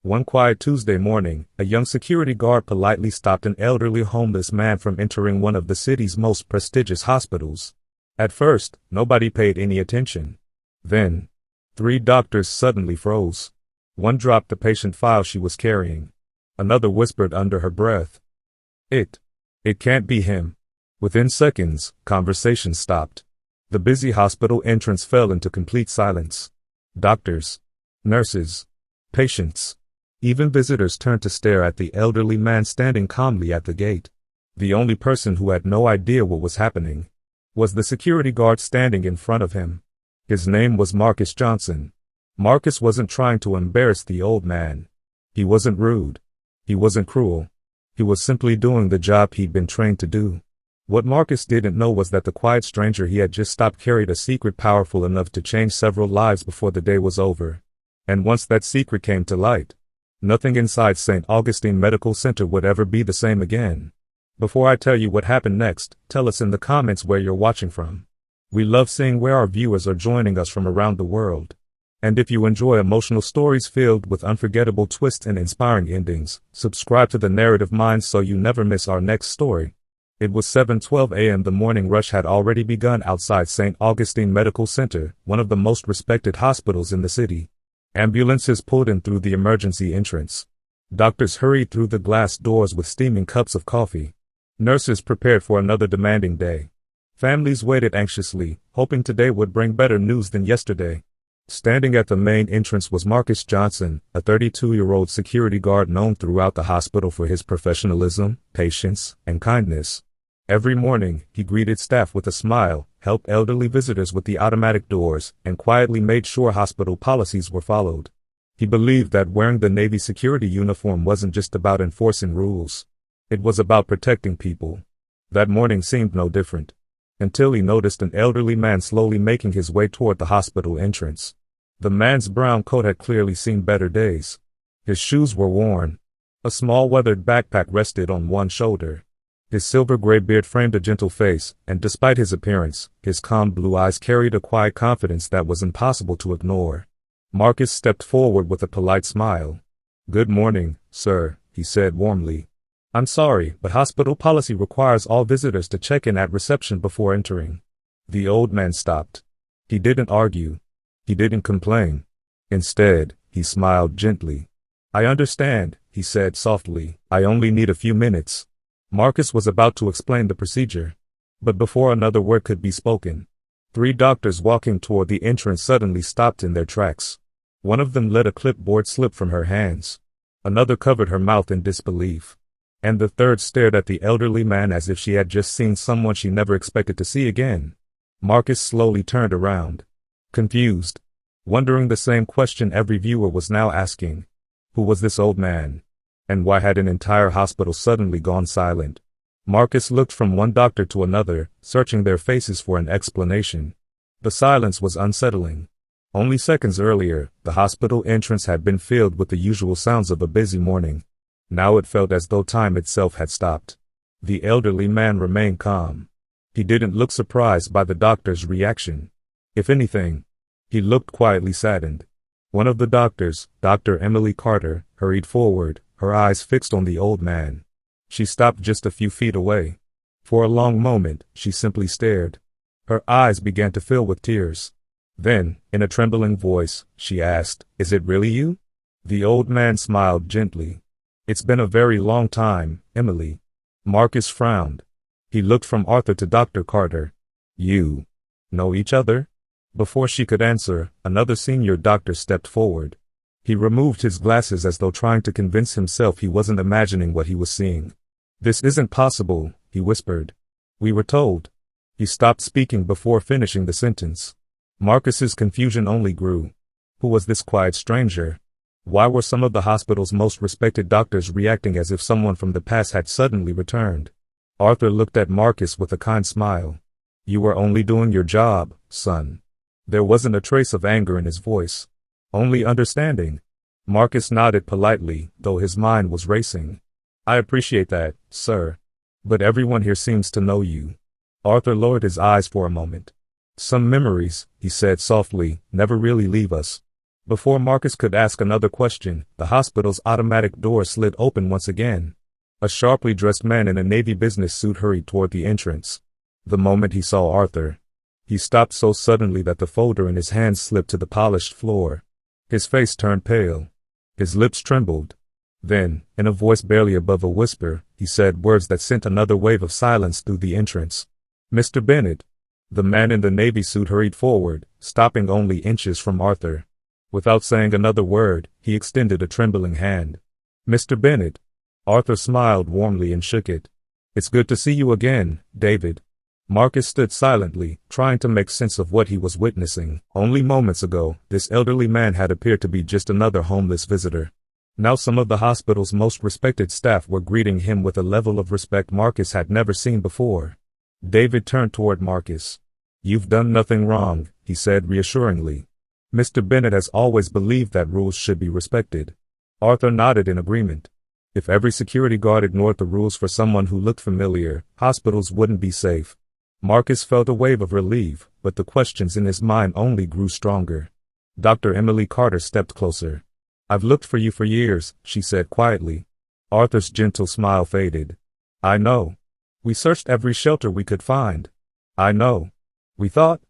One quiet Tuesday morning, a young security guard politely stopped an elderly homeless man from entering one of the city's most prestigious hospitals. At first, nobody paid any attention. Then, three doctors suddenly froze. One dropped the patient file she was carrying. Another whispered under her breath, It can't be him." Within seconds, conversation stopped. The busy hospital entrance fell into complete silence. Doctors, nurses, patients, even visitors turned to stare at the elderly man standing calmly at the gate. The only person who had no idea what was happening was the security guard standing in front of him. His name was Marcus Johnson. Marcus wasn't trying to embarrass the old man. He wasn't rude. He wasn't cruel. He was simply doing the job he'd been trained to do. What Marcus didn't know was that the quiet stranger he had just stopped carried a secret powerful enough to change several lives before the day was over. And once that secret came to light, nothing inside St. Augustine Medical Center would ever be the same again. Before I tell you what happened next, tell us in the comments where you're watching from. We love seeing where our viewers are joining us from around the world. And if you enjoy emotional stories filled with unforgettable twists and inspiring endings, subscribe to the Narrative Mind so you never miss our next story. It was 7:12 a.m. The morning rush had already begun outside St. Augustine Medical Center, one of the most respected hospitals in the city. Ambulances pulled in through the emergency entrance. Doctors hurried through the glass doors with steaming cups of coffee. Nurses prepared for another demanding day. Families waited anxiously, hoping today would bring better news than yesterday. Standing at the main entrance was Marcus Johnson, a 32-year-old security guard known throughout the hospital for his professionalism, patience, and kindness. Every morning, he greeted staff with a smile, helped elderly visitors with the automatic doors, and quietly made sure hospital policies were followed. He believed that wearing the Navy security uniform wasn't just about enforcing rules. It was about protecting people. That morning seemed no different, until he noticed an elderly man slowly making his way toward the hospital entrance. The man's brown coat had clearly seen better days. His shoes were worn. A small weathered backpack rested on one shoulder. His silver-gray beard framed a gentle face, and despite his appearance, his calm blue eyes carried a quiet confidence that was impossible to ignore. Marcus stepped forward with a polite smile. "Good morning, sir," he said warmly. "I'm sorry, but hospital policy requires all visitors to check in at reception before entering." The old man stopped. He didn't argue. He didn't complain. Instead, he smiled gently. "I understand," he said softly. "I only need a few minutes." Marcus was about to explain the procedure. But before another word could be spoken, three doctors walking toward the entrance suddenly stopped in their tracks. One of them let a clipboard slip from her hands. Another covered her mouth in disbelief. And the third stared at the elderly man as if she had just seen someone she never expected to see again. Marcus slowly turned around, confused, wondering the same question every viewer was now asking. Who was this old man? And why had an entire hospital suddenly gone silent? Marcus looked from one doctor to another, searching their faces for an explanation. The silence was unsettling. Only seconds earlier, the hospital entrance had been filled with the usual sounds of a busy morning. Now it felt as though time itself had stopped. The elderly man remained calm. He didn't look surprised by the doctor's reaction. If anything, he looked quietly saddened. One of the doctors, Dr. Emily Carter, hurried forward, her eyes fixed on the old man. She stopped just a few feet away. For a long moment, she simply stared. Her eyes began to fill with tears. Then, in a trembling voice, she asked, "Is it really you?" The old man smiled gently. "It's been a very long time, Emily." Marcus frowned. He looked from Arthur to Dr. Carter. "You know each other?" Before she could answer, another senior doctor stepped forward. He removed his glasses as though trying to convince himself he wasn't imagining what he was seeing. "This isn't possible," he whispered. "We were told." He stopped speaking before finishing the sentence. Marcus's confusion only grew. Who was this quiet stranger? Why were some of the hospital's most respected doctors reacting as if someone from the past had suddenly returned? Arthur looked at Marcus with a kind smile. "You were only doing your job, son." There wasn't a trace of anger in his voice. Only understanding. Marcus nodded politely, though his mind was racing. "I appreciate that, sir. But everyone here seems to know you." Arthur lowered his eyes for a moment. "Some memories," he said softly, "never really leave us. Before Marcus could ask another question, the hospital's automatic door slid open once again. A sharply dressed man in a navy business suit hurried toward the entrance. The moment he saw Arthur, he stopped so suddenly that the folder in his hand slipped to the polished floor. His face turned pale. His lips trembled. Then, in a voice barely above a whisper, he said words that sent another wave of silence through the entrance. "Mr. Bennett." The man in the navy suit hurried forward, stopping only inches from Arthur. Without saying another word, he extended a trembling hand. "Mr. Bennett." Arthur smiled warmly and shook it. "It's good to see you again, David." Marcus stood silently, trying to make sense of what he was witnessing. Only moments ago, this elderly man had appeared to be just another homeless visitor. Now some of the hospital's most respected staff were greeting him with a level of respect Marcus had never seen before. David turned toward Marcus. "You've done nothing wrong," he said reassuringly. "Mr. Bennett has always believed that rules should be respected." Arthur nodded in agreement. If every security guard ignored the rules for someone who looked familiar, hospitals wouldn't be safe. Marcus felt a wave of relief, but the questions in his mind only grew stronger. Dr. Emily Carter stepped closer. "I've looked for you for years," she said quietly. Arthur's gentle smile faded. "I know. We searched every shelter we could find. I know. We thought—"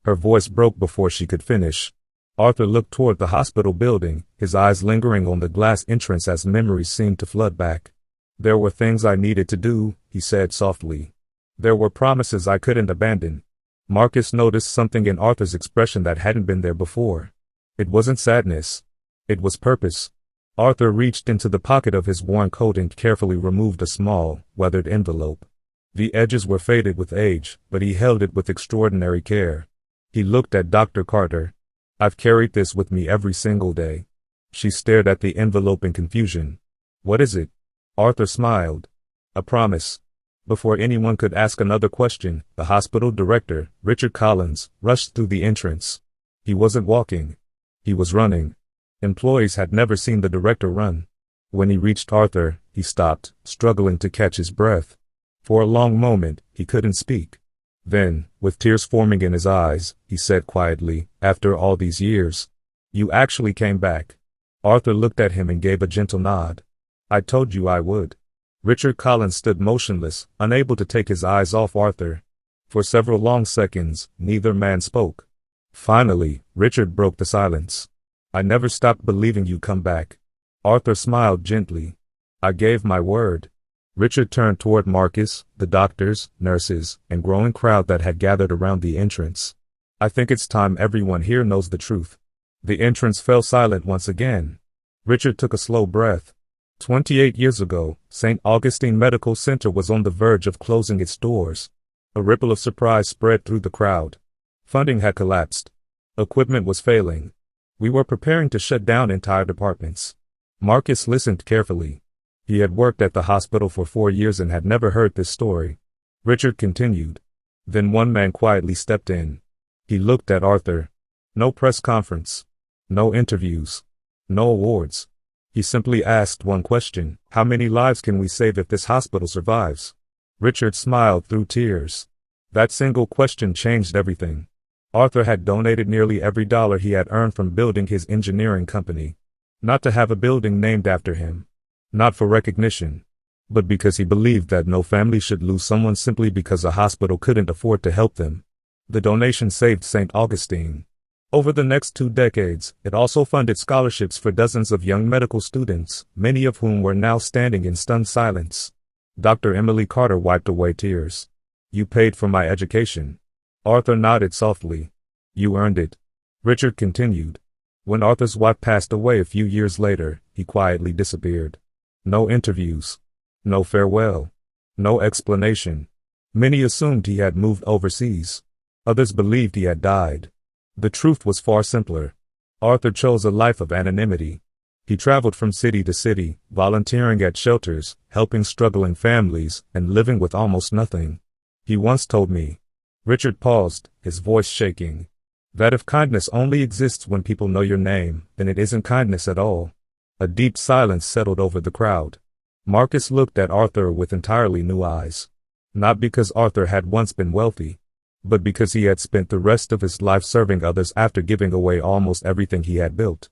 Her voice broke before she could finish. Arthur looked toward the hospital building, his eyes lingering on the glass entrance as memories seemed to flood back. "There were things I needed to do," he said softly. "There were promises I couldn't abandon." Marcus noticed something in Arthur's expression that hadn't been there before. It wasn't sadness. It was purpose. Arthur reached into the pocket of his worn coat and carefully removed a small, weathered envelope. The edges were faded with age, but he held it with extraordinary care. He looked at Dr. Carter. "I've carried this with me every single day." She stared at the envelope in confusion. "What is it?" Arthur smiled. "A promise." Before anyone could ask another question, the hospital director, Richard Collins, rushed through the entrance. He wasn't walking. He was running. Employees had never seen the director run. When he reached Arthur, he stopped, struggling to catch his breath. For a long moment, he couldn't speak. Then, with tears forming in his eyes, he said quietly, "After all these years, you actually came back." Arthur looked at him and gave a gentle nod. "I told you I would." Richard Collins stood motionless, unable to take his eyes off Arthur. For several long seconds, neither man spoke. Finally, Richard broke the silence. "I never stopped believing you'd come back." Arthur smiled gently. "I gave my word." Richard turned toward Marcus, the doctors, nurses, and growing crowd that had gathered around the entrance. "I think it's time everyone here knows the truth." The entrance fell silent once again. Richard took a slow breath. 28 years ago, St. Augustine Medical Center was on the verge of closing its doors. A ripple of surprise spread through the crowd. Funding had collapsed. Equipment was failing. We were preparing to shut down entire departments. Marcus listened carefully. He had worked at the hospital for 4 years and had never heard this story. Richard continued. Then one man quietly stepped in. He looked at Arthur. No press conference. No interviews. No awards. He simply asked one question: how many lives can we save if this hospital survives? Richard smiled through tears. That single question changed everything. Arthur had donated nearly every dollar he had earned from building his engineering company. Not to have a building named after him. Not for recognition. But because he believed that no family should lose someone simply because a hospital couldn't afford to help them. The donation saved St. Augustine. Over the next 2 decades, it also funded scholarships for dozens of young medical students, many of whom were now standing in stunned silence. Dr. Emily Carter wiped away tears. You paid for my education. Arthur nodded softly. You earned it. Richard continued. When Arthur's wife passed away a few years later, he quietly disappeared. No interviews. No farewell. No explanation. Many assumed he had moved overseas. Others believed he had died. The truth was far simpler. Arthur chose a life of anonymity. He traveled from city to city, volunteering at shelters, helping struggling families, and living with almost nothing. He once told me. Richard paused, his voice shaking. That if kindness only exists when people know your name, then it isn't kindness at all. A deep silence settled over the crowd. Marcus looked at Arthur with entirely new eyes. Not because Arthur had once been wealthy, but because he had spent the rest of his life serving others after giving away almost everything he had built.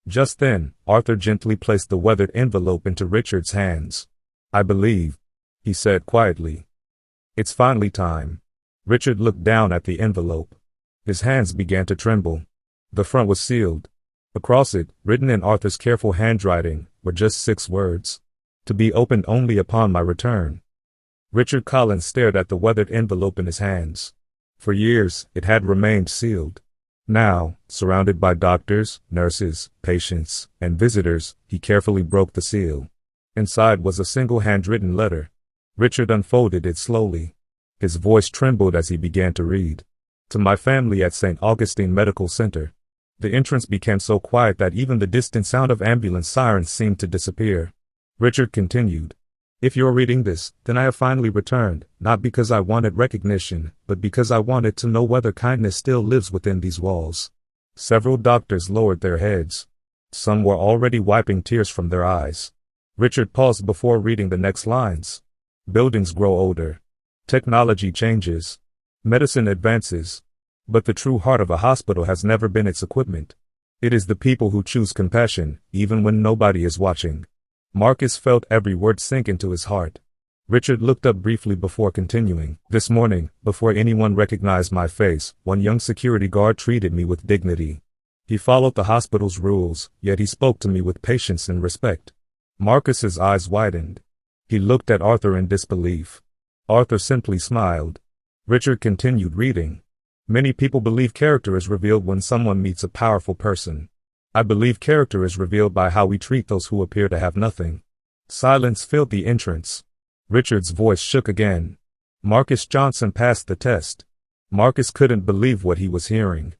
Just then, Arthur gently placed the weathered envelope into Richard's hands. "I believe," he said quietly. "It's finally time." Richard looked down at the envelope. His hands began to tremble. The front was sealed. Across it, written in Arthur's careful handwriting, were just 6 words. "To be opened only upon my return." Richard Collins stared at the weathered envelope in his hands. For years, it had remained sealed. Now, surrounded by doctors, nurses, patients, and visitors, he carefully broke the seal. Inside was a single handwritten letter. Richard unfolded it slowly. His voice trembled as he began to read. "To my family at St. Augustine Medical Center." The entrance became so quiet that even the distant sound of ambulance sirens seemed to disappear. Richard continued, "If you're reading this, then I have finally returned, not because I wanted recognition, but because I wanted to know whether kindness still lives within these walls." Several doctors lowered their heads. Some were already wiping tears from their eyes. Richard paused before reading the next lines. "Buildings grow older. Technology changes. Medicine advances. But the true heart of a hospital has never been its equipment. It is the people who choose compassion, even when nobody is watching." Marcus felt every word sink into his heart. Richard looked up briefly before continuing. "This morning, before anyone recognized my face, one young security guard treated me with dignity. He followed the hospital's rules, yet he spoke to me with patience and respect." Marcus's eyes widened. He looked at Arthur in disbelief. Arthur simply smiled. Richard continued reading. "Many people believe character is revealed when someone meets a powerful person. I believe character is revealed by how we treat those who appear to have nothing." Silence filled the entrance. Richard's voice shook again. "Marcus Johnson passed the test." Marcus couldn't believe what he was hearing.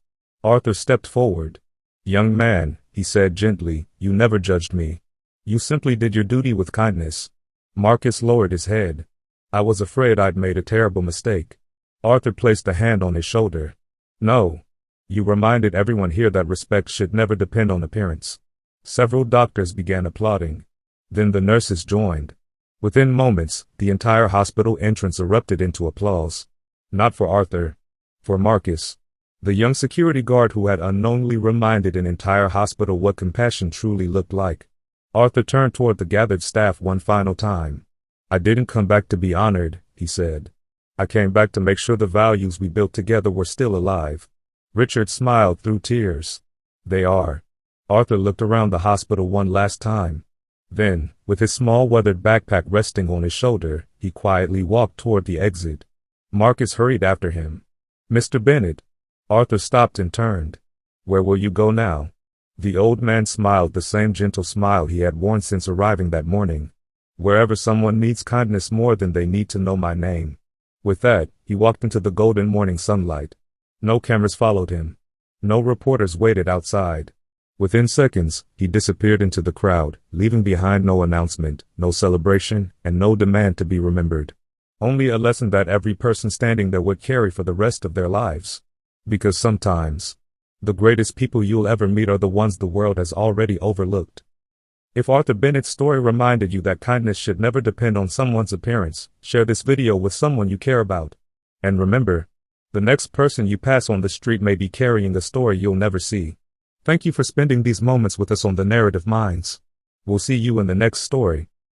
Arthur stepped forward. "Young man," he said gently, "you never judged me. You simply did your duty with kindness." Marcus lowered his head. "I was afraid I'd made a terrible mistake." Arthur placed a hand on his shoulder. "No. You reminded everyone here that respect should never depend on appearance." Several doctors began applauding. Then the nurses joined. Within moments, the entire hospital entrance erupted into applause. Not for Arthur. For Marcus, the young security guard who had unknowingly reminded an entire hospital what compassion truly looked like. Arthur turned toward the gathered staff one final time. "I didn't come back to be honored," he said. "I came back to make sure the values we built together were still alive." Richard smiled through tears. "They are." Arthur looked around the hospital one last time. Then, with his small weathered backpack resting on his shoulder, he quietly walked toward the exit. Marcus hurried after him. "Mr. Bennett." Arthur stopped and turned. "Where will you go now?" The old man smiled the same gentle smile he had worn since arriving that morning. "Wherever someone needs kindness more than they need to know my name." With that, he walked into the golden morning sunlight. No cameras followed him. No reporters waited outside. Within seconds, he disappeared into the crowd, leaving behind no announcement, no celebration, and no demand to be remembered. Only a lesson that every person standing there would carry for the rest of their lives. Because sometimes, the greatest people you'll ever meet are the ones the world has already overlooked. If Arthur Bennett's story reminded you that kindness should never depend on someone's appearance, share this video with someone you care about. And remember, the next person you pass on the street may be carrying a story you'll never see. Thank you for spending these moments with us on The Narrative Minds. We'll see you in the next story.